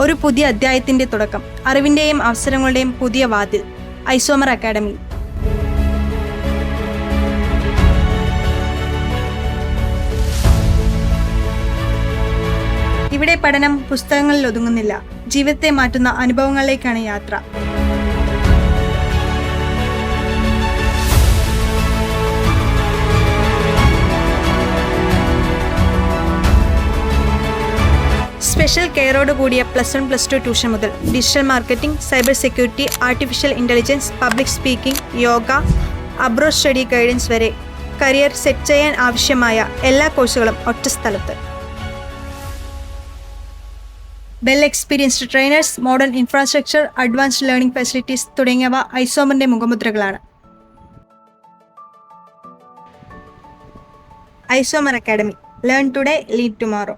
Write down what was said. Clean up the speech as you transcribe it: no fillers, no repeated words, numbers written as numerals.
ഒരു പുതിയ അധ്യായത്തിന്റെ തുടക്കം, അറിവിന്റെയും അവസരങ്ങളുടെയും പുതിയ വാതിൽ. Isomer academy. ഇവിടെ പഠനം പുസ്തകങ്ങളിൽ ഒതുങ്ങുന്നില്ല. ജീവിതത്തെ മാറ്റുന്ന അനുഭവങ്ങളിലേക്കാണ് യാത്ര. സ്പെഷ്യൽ കെയറോട് കൂടിയ +1 +2 ട്യൂഷൻ മുതൽ digital marketing, cyber security, artificial intelligence, public speaking, yoga, abroad study guidance വരെ കരിയർ സെറ്റ് ചെയ്യാൻ ആവശ്യമായ എല്ലാ കോഴ്സുകളും ഒറ്റ സ്ഥലത്ത്. Well experienced trainers, modern infrastructure, advanced learning facilities തുടങ്ങിയവ ഐസോമറിന്റെ മുഖമുദ്രകളാണ്. Isomer Academy. Learn today, lead tomorrow.